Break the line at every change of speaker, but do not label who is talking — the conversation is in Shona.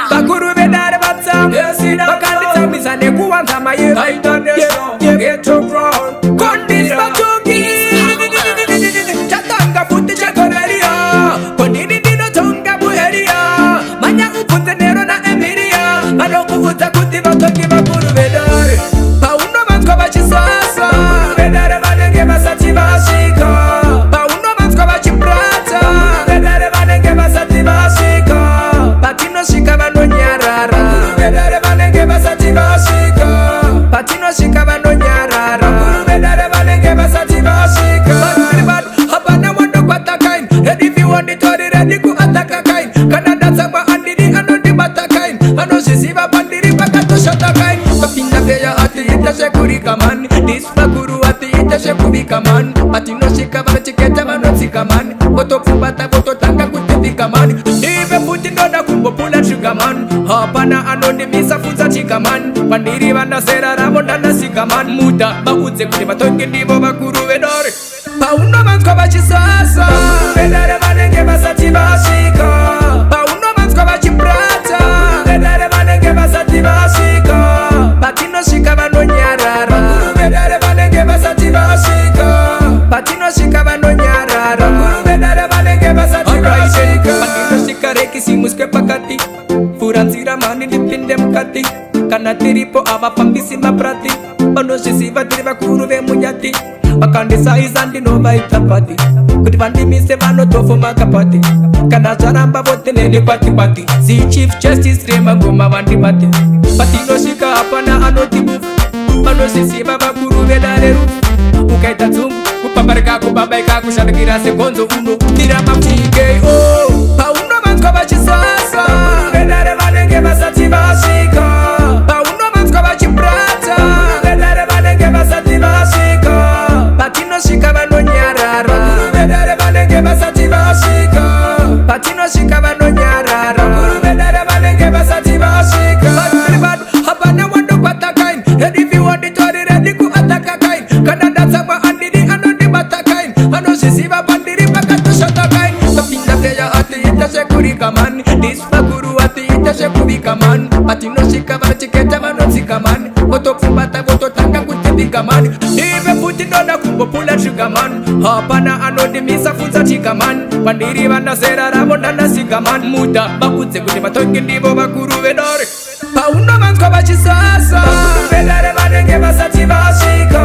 bakuru bedare batsa bakanditsamisa nekuwanza maye geto ground kondis batungi chatanga futi chakoreria konini dino tonga buheria manya upunze nero na emiria banokuvuza kuti batongi bakuru bedare pauno matko bachisasa bakuru bedare banenge basati bashika pauno matko bachibrata bedare banenge basati bashika patino shika banonyarara bakuru bedare banenge basati bashika patino shika banonyarara bakuru bedare banenge basati bashika hapana wando kwatakain ready if you want it tori ready ku ataka kain kana dansa ba andiri anodi batakain ano sisiba pandiri pakato shatakain kapinda beya ati ita shekuri kaman dis bakuru ati ita shekuri kaman patino shika banachiketa banotsi kaman boto kubata boto tanga kutevi kaman ibe puti ndoda kumbo pula chukaman hapana anodi misa funza chikaman pandiri banasera ramondana sikaman muda baudze kuti batonge ndivo bakuru vedore pauno matko bachisasa bakuru vedare vanenge basati bashika pauno matko bachibrata vedare vanenge basati bashika patinoshika vanonyarara bakuru vedare vanenge basati bashika patinoshika vanonyarara bakuru vedare vanenge basati bashika patinoshika rekisimuske pakati furanzira mani ndipinde mukati kana tiripo avafambisi maprati vanozvisiva tiri vakuru vemunyati vakandisaiza ndinovaita pati kuti vandimise vanotofoma kapati kana zvaramba votenene kwati si chief justice remangoma vandibati patinosvika hapana anotibufu vanozvisiva vakuru vedare rufu ukaita dzungu kupambarika kubabaika kushandikira segonzo uno ndiramaptiko paunovanzwa vachisasa vakuru vedare vanenge vasati vasvika paunovanzwa vachibrata vedare vanenge vasati vasvika patinoshika vanonyarara bakuru vedare vanenge vasati vasvika patinoshika vanonyarara bakuru vedare vanenge vasati vasvika hapana wando kwatakain ready if you want it tori ready ku ataka kain kana dansa kwa andiri anodi batakain vanozvisiva pandiri pakatoshotakain kapinda beya ati ita shekuri kaman dis bakuru ati ita shekuri kaman patinoshika vanachiketa vanotsi kaman votopfumbata vototanga kutevi kaman ive futi ndoda kumbopula chukaman hapana anodimisa funza chikaman pandiri vanasera ramondana sikaman muda baudze kuti vatongi ndivo vakuru vedore pauno vanzwa vachisasa bakuru vedare vanenge vasati vasvika